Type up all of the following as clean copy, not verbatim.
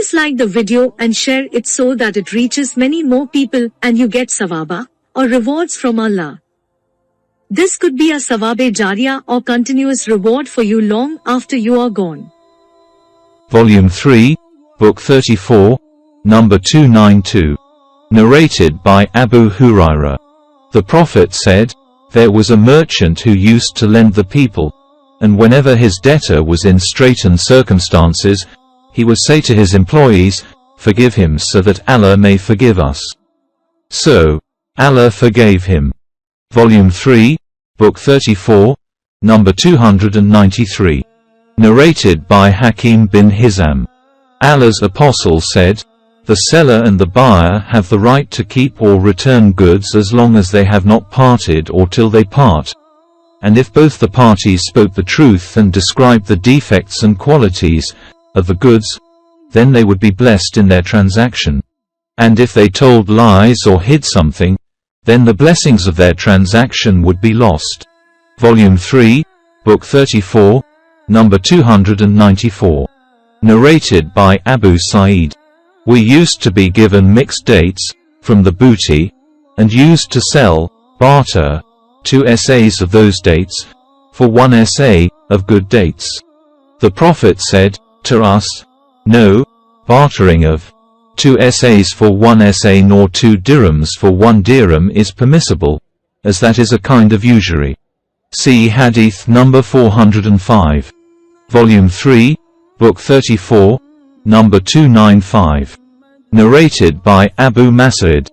Please like the video and share it so that it reaches many more people and you get sawaba, or rewards from Allah. This could be a sawabe jariyah or continuous reward for you long after you are gone. Volume 3, Book 34, number 292. Narrated by Abu Hurairah. The Prophet said, "There was a merchant who used to lend the people, and whenever his debtor was in straitened circumstances, he would say to his employees, 'Forgive him so that Allah may forgive us.' So, Allah forgave him." Volume 3, Book 34, number 293. Narrated by Hakim bin Hizam. Allah's Apostle said, "The seller and the buyer have the right to keep or return goods as long as they have not parted or till they part. And if both the parties spoke the truth and described the defects and qualities of the goods, then they would be blessed in their transaction. And if they told lies or hid something, then the blessings of their transaction would be lost." Volume 3, Book 34, number 294. Narrated by Abu Sa'id. We used to be given mixed dates from the booty, and used to sell, barter, 2 SAs of those dates, for 1 SA of good dates. The Prophet said to us, "No bartering of 2 SAs for 1 SA nor 2 dirhams for 1 dirham is permissible, as that is a kind of usury." See Hadith number 405. Volume 3, Book 34, number 295. Narrated by Abu Mas'ud.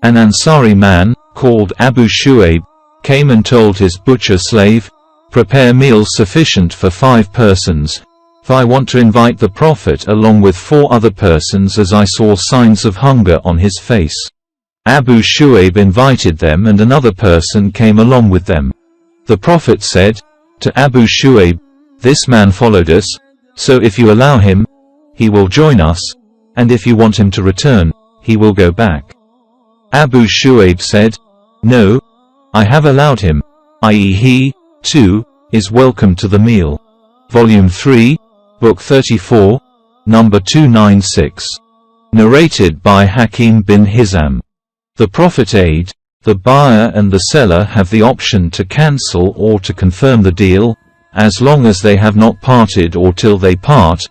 An Ansari man, called Abu Shu'aib, came and told his butcher slave, "Prepare meals sufficient for 5 persons, for I want to invite the Prophet along with 4 other persons as I saw signs of hunger on his face." Abu Shu'aib invited them and another person came along with them. The Prophet said to Abu Shu'aib, "This man followed us, so if you allow him, he will join us, and if you want him to return, he will go back." Abu Shu'aib said, "No, I have allowed him, i.e. he, too, is welcome to the meal." Volume 3, Book 34, number 296. Narrated by Hakim bin Hizam. The Prophet said, "The buyer and the seller have the option to cancel or to confirm the deal, as long as they have not parted or till they part,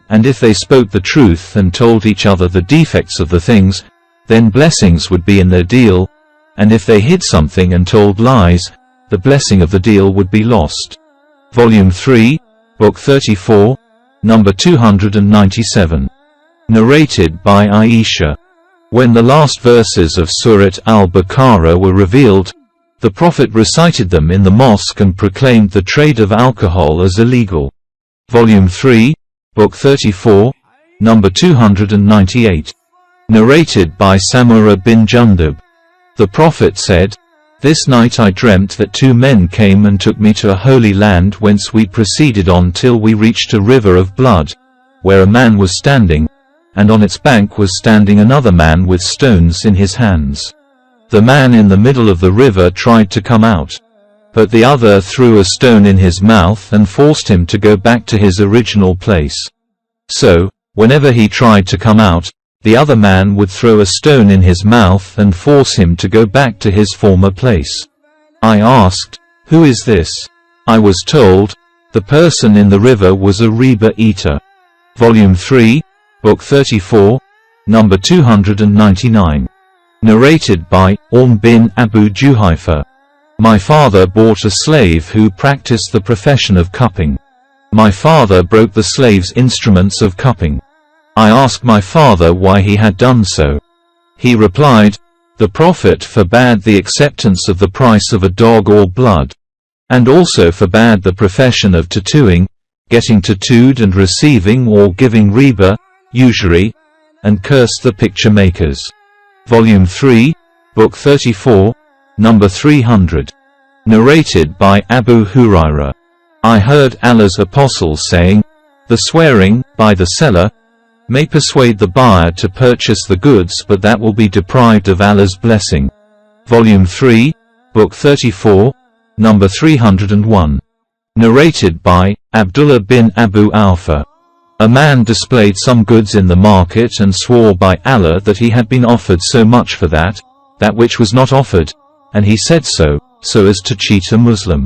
and if they spoke the truth and told each other the defects of the things, then blessings would be in their deal, and if they hid something and told lies, the blessing of the deal would be lost." Volume 3, Book 34, number 297. Narrated by Aisha. When the last verses of Surah al-Baqarah were revealed, the Prophet recited them in the mosque and proclaimed the trade of alcohol as illegal. Volume 3, Book 34, number 298. Narrated by Samurah bin Jundub. The Prophet said, "This night I dreamt that 2 men came and took me to a holy land whence we proceeded on till we reached a river of blood, where a man was standing, and on its bank was standing another man with stones in his hands. The man in the middle of the river tried to come out, but the other threw a stone in his mouth and forced him to go back to his original place. So, whenever he tried to come out, the other man would throw a stone in his mouth and force him to go back to his former place. I asked, 'Who is this?' I was told, the person in the river was a riba eater." Volume 3, Book 34, number 299. Narrated by bin Abu Juhayfa. My father bought a slave who practiced the profession of cupping. My father broke the slave's instruments of cupping. I asked my father why he had done so. He replied, "The Prophet forbade the acceptance of the price of a dog or blood, and also forbade the profession of tattooing, getting tattooed and receiving or giving riba, usury, and cursed the picture makers." Volume 3, Book 34, number 300. Narrated by Abu Hurairah. I heard Allah's Apostle saying, "The swearing, by the seller, may persuade the buyer to purchase the goods, but that will be deprived of Allah's blessing." Volume 3, Book 34, number 301. Narrated by Abdullah bin Abu Awfa. A man displayed some goods in the market and swore by Allah that he had been offered so much for that which was not offered, and he said so as to cheat a Muslim.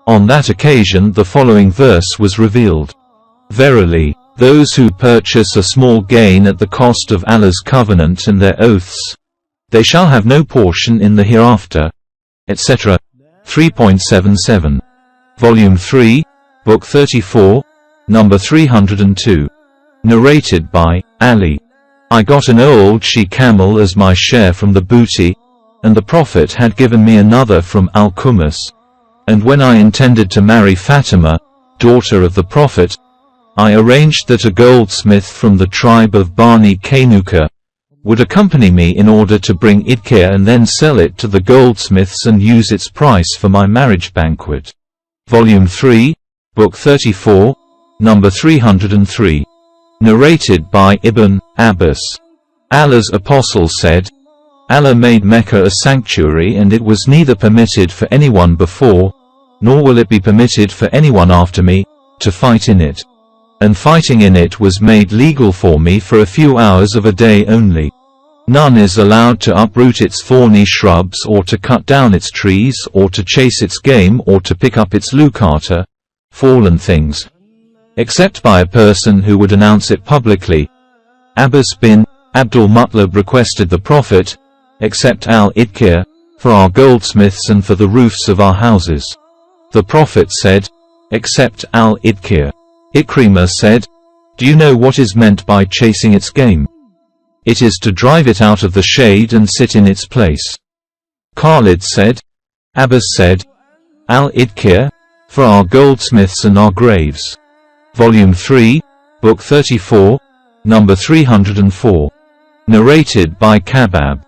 On that occasion the following verse was revealed. Verily, those who purchase a small gain at the cost of Allah's covenant and their oaths, they shall have no portion in the hereafter, etc. 3.77. Volume 3, Book 34, Number 302. Narrated by Ali. I got an old she-camel as my share from the booty, and the Prophet had given me another from Al-Kumus. And when I intended to marry Fatima, daughter of the Prophet, I arranged that a goldsmith from the tribe of Bani Kainuka would accompany me in order to bring Idkir and then sell it to the goldsmiths and use its price for my marriage banquet. Volume 3, Book 34, Number 303. Narrated by Ibn Abbas. Allah's apostle said, Allah made Mecca a sanctuary, and it was neither permitted for anyone before, nor will it be permitted for anyone after me, to fight in it. And fighting in it was made legal for me for a few hours of a day only. None is allowed to uproot its thorny shrubs, or to cut down its trees, or to chase its game, or to pick up its lucata, fallen things, except by a person who would announce it publicly. Abbas bin Abdul Muttalib requested the Prophet, "Accept al-Idkir, for our goldsmiths and for the roofs of our houses." The Prophet said, "Accept al-Idkir." Ikrimah said, "Do you know what is meant by chasing its game?" "It is to drive it out of the shade and sit in its place." Khalid said, Abbas said, "Al-Idkir, for our goldsmiths and our graves." Volume 3, Book 34, Number 304. Narrated by Kabab.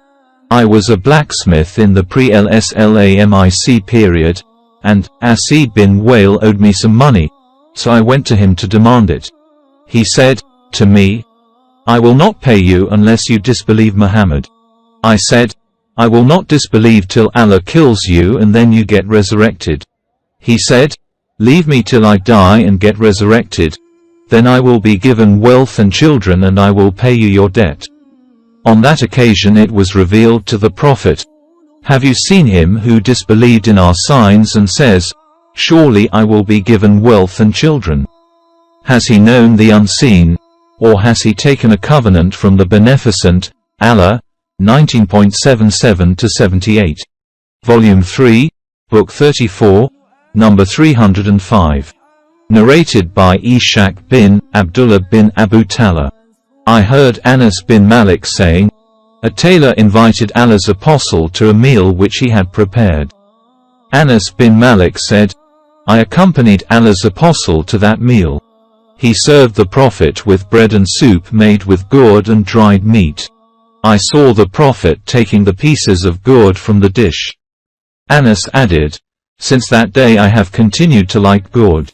I was a blacksmith in the pre-Islamic period, and Asid bin Wale owed me some money, so I went to him to demand it. He said to me, "I will not pay you unless you disbelieve Muhammad." I said, "I will not disbelieve till Allah kills you and then you get resurrected." He said, "Leave me till I die and get resurrected, then I will be given wealth and children and I will pay you your debt." On that occasion it was revealed to the Prophet, "Have you seen him who disbelieved in our signs and says, 'Surely I will be given wealth and children'? Has he known the unseen, or has he taken a covenant from the Beneficent, Allah?" 19.77-78. Volume 3, Book 34, Number 305. Narrated by Ishaq bin Abdullah bin Abu Talha. I heard Anas bin Malik saying, a tailor invited Allah's apostle to a meal which he had prepared. Anas bin Malik said, I accompanied Allah's apostle to that meal. He served the Prophet with bread and soup made with gourd and dried meat. I saw the Prophet taking the pieces of gourd from the dish. Anas added, since that day I have continued to like gourd.